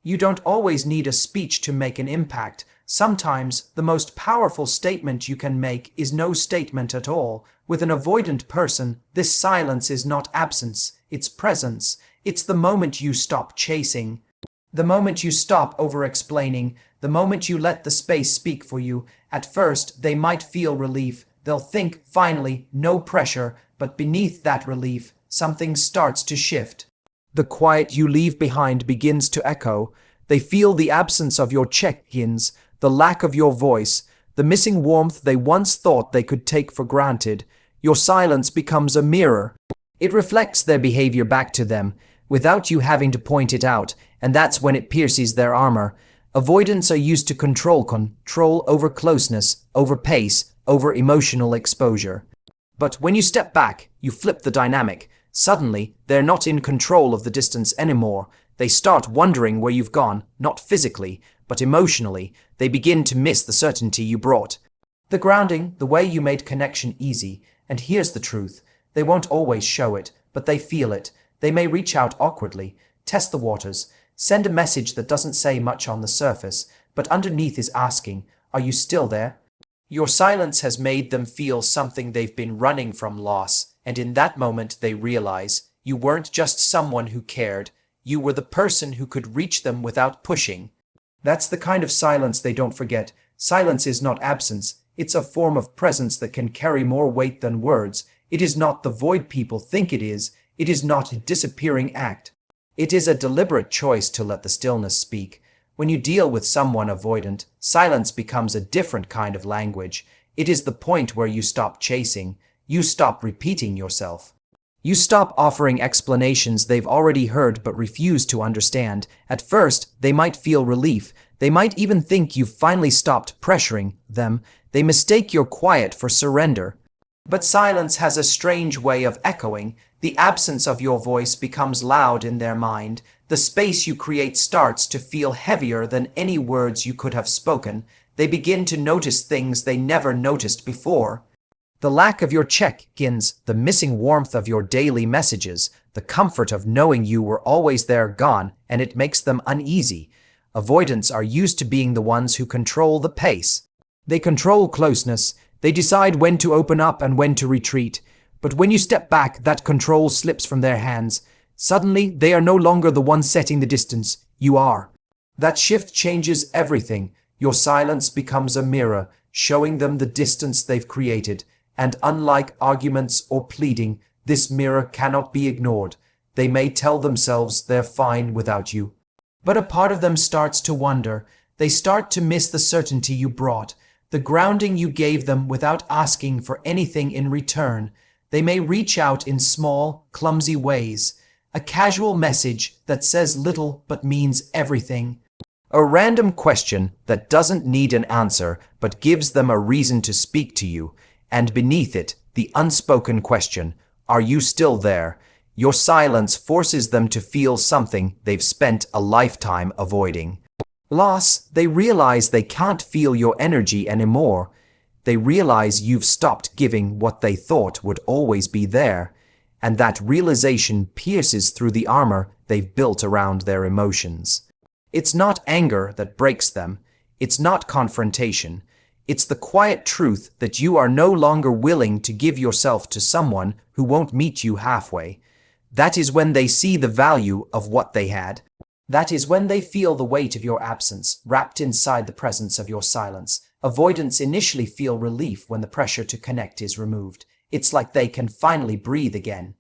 You don't always need a speech to make an impact. Sometimes the most powerful statement you can make is no statement at all. With an avoidant person, this silence is not absence, it's presence. It's the moment you stop chasing, the moment you stop over-explaining, the moment you let the space speak for you. At first, they might feel relief. They'll think, finally, no pressure, but beneath that relief, something starts to shift. The quiet you leave behind begins to echo. They feel the absence of your check-ins, the lack of your voice, the missing warmth they once thought they could take for granted. Your silence becomes a mirror. It reflects their behavior back to them, without you having to point it out, and that's when it pierces their armor. Avoidants are used to control over closeness, over pace, over emotional exposure. But when you step back, you flip the dynamic. Suddenly, they're not in control of the distance anymore. They start wondering where you've gone, not physically, but emotionally. They begin to miss the certainty you brought. The grounding, the way you made connection easy. And here's the truth. They won't always show it, but they feel it. They may reach out awkwardly, test the waters, send a message that doesn't say much on the surface, but underneath is asking, are you still there? Your silence has made them feel something they've been running from: loss, and in that moment they realize you weren't just someone who cared, you were the person who could reach them without pushing. That's the kind of silence they don't forget. Silence is not absence, it's a form of presence that can carry more weight than words. It is not the void people think it is not a disappearing act. It is a deliberate choice to let the stillness speak. When you deal with someone avoidant, silence becomes a different kind of language. It is the point where you stop chasing, you stop repeating yourself. You stop offering explanations they've already heard but refuse to understand. At first, they might feel relief. They might even think you've finally stopped pressuring them. They mistake your quiet for surrender. But silence has a strange way of echoing. The absence of your voice becomes loud in their mind. The space you create starts to feel heavier than any words you could have spoken. They begin to notice things they never noticed before. The lack of your check-ins, the missing warmth of your daily messages, the comfort of knowing you were always there gone, and it makes them uneasy. Avoidants are used to being the ones who control the pace. They control closeness. They decide when to open up and when to retreat. But when you step back, that control slips from their hands. Suddenly, they are no longer the one setting the distance. You are. That shift changes everything. Your silence becomes a mirror, showing them the distance they've created. And unlike arguments or pleading, this mirror cannot be ignored. They may tell themselves they're fine without you. But a part of them starts to wonder. They start to miss the certainty you brought, the grounding you gave them without asking for anything in return. They may reach out in small, clumsy ways. A casual message that says little but means everything. A random question that doesn't need an answer but gives them a reason to speak to you. And beneath it, the unspoken question, are you still there? Your silence forces them to feel something they've spent a lifetime avoiding. Loss, they realize they can't feel your energy anymore. They realize you've stopped giving what they thought would always be there. And that realization pierces through the armor they've built around their emotions. It's not anger that breaks them. It's not confrontation. It's the quiet truth that you are no longer willing to give yourself to someone who won't meet you halfway. That is when they see the value of what they had. That is when they feel the weight of your absence, wrapped inside the presence of your silence. Avoidants initially feel relief when the pressure to connect is removed. It's like they can finally breathe again.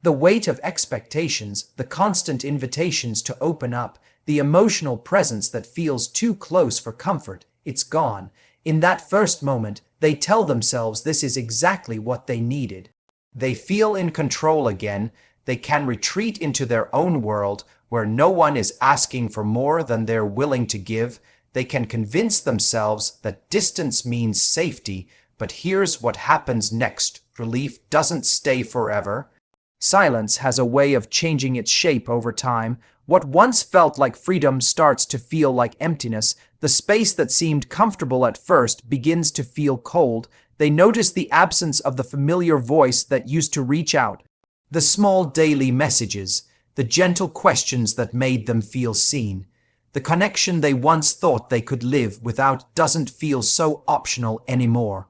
The weight of expectations, the constant invitations to open up, the emotional presence that feels too close for comfort, it's gone. In that first moment, they tell themselves this is exactly what they needed. They feel in control again. They can retreat into their own world where no one is asking for more than they're willing to give. They can convince themselves that distance means safety, but here's what happens next. Relief doesn't stay forever. Silence has a way of changing its shape over time. What once felt like freedom starts to feel like emptiness. The space that seemed comfortable at first begins to feel cold. They notice the absence of the familiar voice that used to reach out. The small daily messages, the gentle questions that made them feel seen. The connection they once thought they could live without doesn't feel so optional anymore.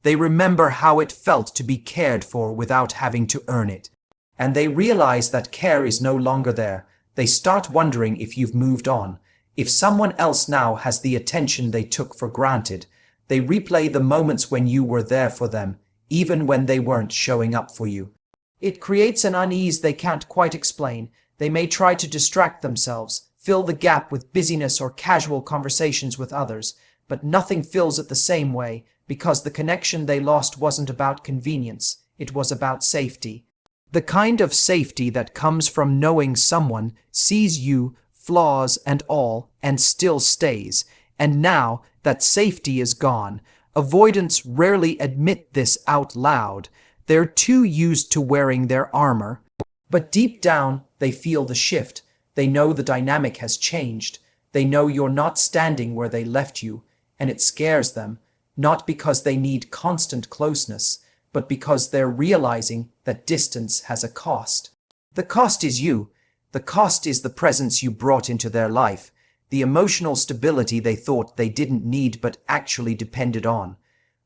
They remember how it felt to be cared for without having to earn it. And they realize that care is no longer there. They start wondering if you've moved on, if someone else now has the attention they took for granted. They replay the moments when you were there for them, even when they weren't showing up for you. It creates an unease they can't quite explain. They may try to distract themselves, fill the gap with busyness or casual conversations with others, but nothing fills it the same way, because the connection they lost wasn't about convenience, it was about safety. The kind of safety that comes from knowing someone sees you, flaws and all, and still stays. And now that safety is gone, avoidants rarely admit this out loud. They're too used to wearing their armor. But deep down, they feel the shift. They know the dynamic has changed. They know you're not standing where they left you, and it scares them, not because they need constant closeness, but because they're realizing that distance has a cost. The cost is you. The cost is the presence you brought into their life, the emotional stability they thought they didn't need but actually depended on.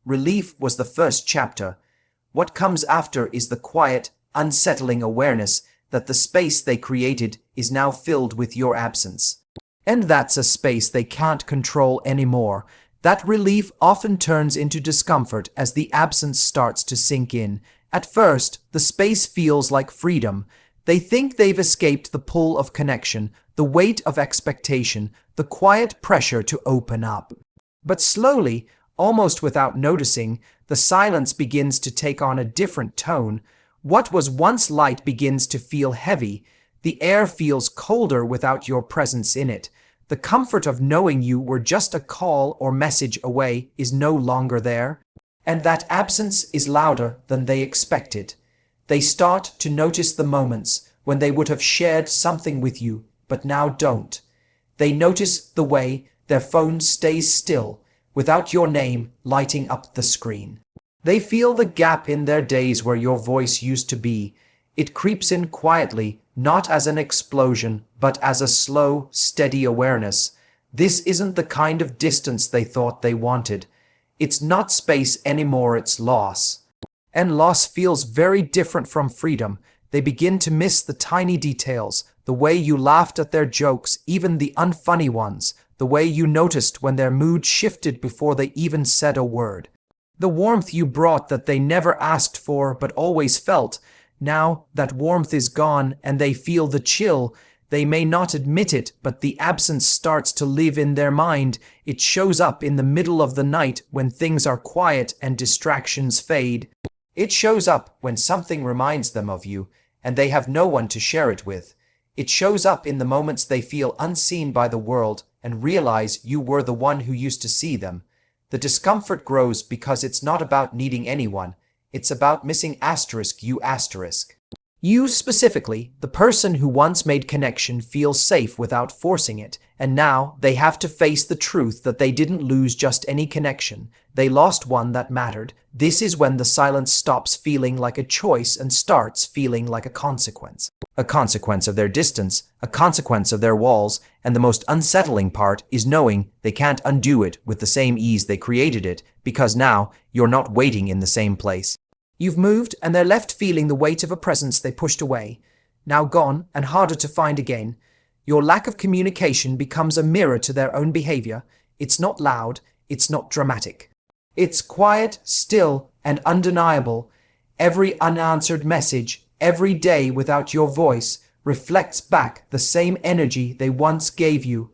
Relief was the first chapter. What comes after is the quiet, unsettling awareness that the space they created is now filled with your absence. And that's a space they can't control anymore. That relief often turns into discomfort as the absence starts to sink in. At first, the space feels like freedom. They think they've escaped the pull of connection, the weight of expectation, the quiet pressure to open up. But slowly, almost without noticing, the silence begins to take on a different tone. What was once light begins to feel heavy. The air feels colder without your presence in it. The comfort of knowing you were just a call or message away is no longer there. And that absence is louder than they expected. They start to notice the moments when they would have shared something with you, but now don't. They notice the way their phone stays still, without your name lighting up the screen. They feel the gap in their days where your voice used to be. It creeps in quietly, not as an explosion, but as a slow, steady awareness. This isn't the kind of distance they thought they wanted. It's not space anymore, it's loss. And loss feels very different from freedom. They begin to miss the tiny details, the way you laughed at their jokes, even the unfunny ones, the way you noticed when their mood shifted before they even said a word. The warmth you brought that they never asked for but always felt. Now that warmth is gone and they feel the chill. They may not admit it, but the absence starts to live in their mind. It shows up in the middle of the night when things are quiet and distractions fade. It shows up when something reminds them of you, and they have no one to share it with. It shows up in the moments they feel unseen by the world and realize you were the one who used to see them. The discomfort grows because it's not about needing anyone. It's about missing you asterisk. You specifically, the person who once made connection feel safe without forcing it, and now they have to face the truth that they didn't lose just any connection. They lost one that mattered. This is when the silence stops feeling like a choice and starts feeling like a consequence. A consequence of their distance, a consequence of their walls, and the most unsettling part is knowing they can't undo it with the same ease they created it, because now you're not waiting in the same place. You've moved and they're left feeling the weight of a presence they pushed away, now gone and harder to find again. Your lack of communication becomes a mirror to their own behavior. It's not loud, it's not dramatic. It's quiet, still, and undeniable. Every unanswered message, every day without your voice, reflects back the same energy they once gave you.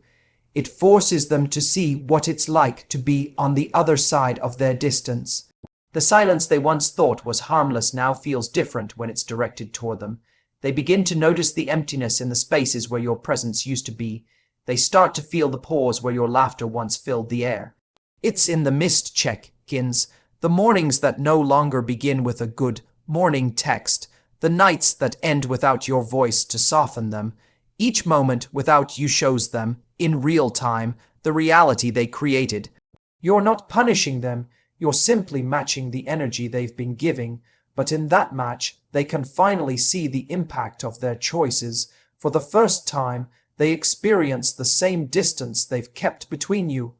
It forces them to see what it's like to be on the other side of their distance. The silence they once thought was harmless now feels different when it's directed toward them. They begin to notice the emptiness in the spaces where your presence used to be. They start to feel the pause where your laughter once filled the air. It's in the missed check-ins, the mornings that no longer begin with a good morning text, the nights that end without your voice to soften them. Each moment without you shows them, in real time, the reality they created. You're not punishing them. You're simply matching the energy they've been giving, but in that match, they can finally see the impact of their choices. For the first time, they experience the same distance they've kept between you.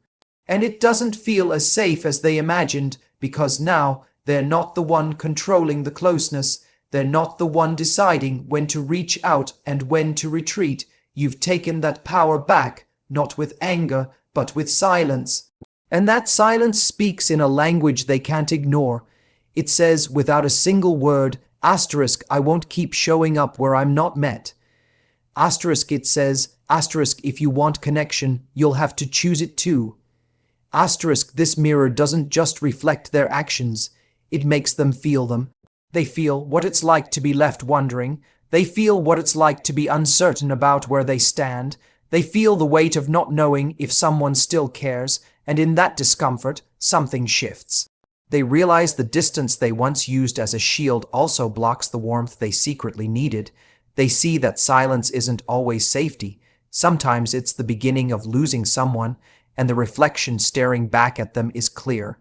And it doesn't feel as safe as they imagined, because now they're not the one controlling the closeness. They're not the one deciding when to reach out and when to retreat. You've taken that power back, not with anger, but with silence. And that silence speaks in a language they can't ignore. It says, without a single word, asterisk, I won't keep showing up where I'm not met. Asterisk, it says, asterisk, if you want connection, you'll have to choose it too. Asterisk, this mirror doesn't just reflect their actions, it makes them feel them. They feel what it's like to be left wondering. They feel what it's like to be uncertain about where they stand. They feel the weight of not knowing if someone still cares, and in that discomfort, something shifts. They realize the distance they once used as a shield also blocks the warmth they secretly needed. They see that silence isn't always safety. Sometimes it's the beginning of losing someone, and the reflection staring back at them is clear.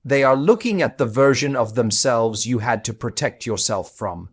They are looking at the version of themselves you had to protect yourself from.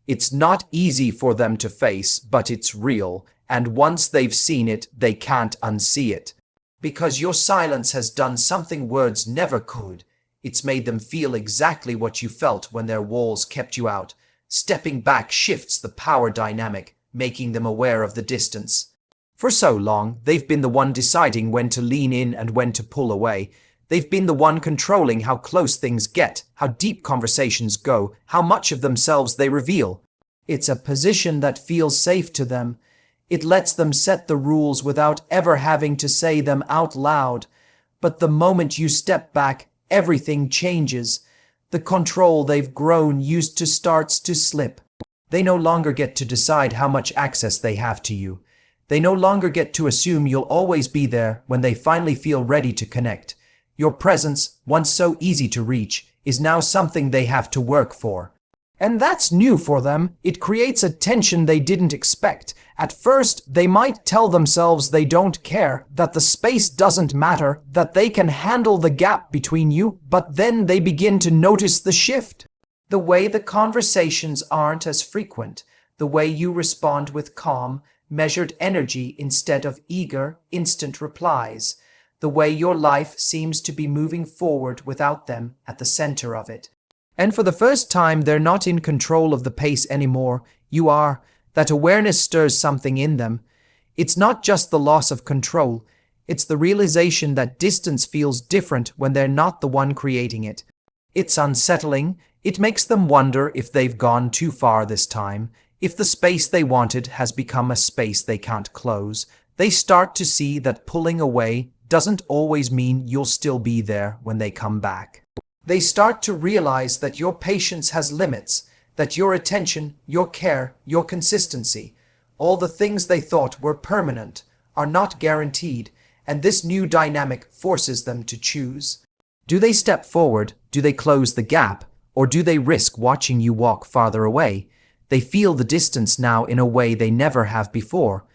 It's not easy for them to face, but it's real, and once they've seen it, they can't unsee it. Because your silence has done something words never could. It's made them feel exactly what you felt when their walls kept you out. Stepping back shifts the power dynamic, making them aware of the distance. For so long, they've been the one deciding when to lean in and when to pull away. They've been the one controlling how close things get, how deep conversations go, how much of themselves they reveal. It's a position that feels safe to them. It lets them set the rules without ever having to say them out loud. But the moment you step back, everything changes. The control they've grown used to starts to slip. They no longer get to decide how much access they have to you. They no longer get to assume you'll always be there when they finally feel ready to connect. Your presence, once so easy to reach, is now something they have to work for. And that's new for them. It creates a tension they didn't expect. At first, they might tell themselves they don't care, that the space doesn't matter, that they can handle the gap between you, but then they begin to notice the shift. The way the conversations aren't as frequent, the way you respond with calm, measured energy instead of eager, instant replies, the way your life seems to be moving forward without them at the center of it. And for the first time, they're not in control of the pace anymore. You are. That awareness stirs something in them. It's not just the loss of control. It's the realization that distance feels different when they're not the one creating it. It's unsettling. It makes them wonder if they've gone too far this time, if the space they wanted has become a space they can't close. They start to see that pulling away doesn't always mean you'll still be there when they come back. They start to realize that your patience has limits, that your attention, your care, your consistency, all the things they thought were permanent, are not guaranteed, and this new dynamic forces them to choose. Do they step forward? Do they close the gap? Or do they risk watching you walk farther away? They feel the distance now in a way they never have before,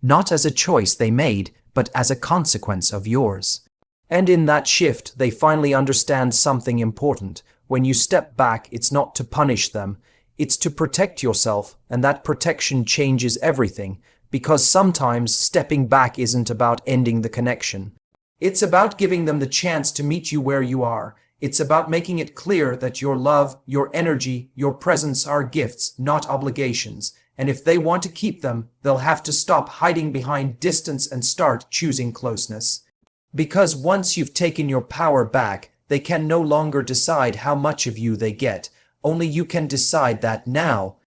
not as a choice they made, but as a consequence of yours. And in that shift, they finally understand something important. When you step back, it's not to punish them, it's to protect yourself, and that protection changes everything, because sometimes stepping back isn't about ending the connection. It's about giving them the chance to meet you where you are. It's about making it clear that your love, your energy, your presence are gifts, not obligations. And if they want to keep them, they'll have to stop hiding behind distance and start choosing closeness. Because once you've taken your power back, they can no longer decide how much of you they get. Only you can decide that now.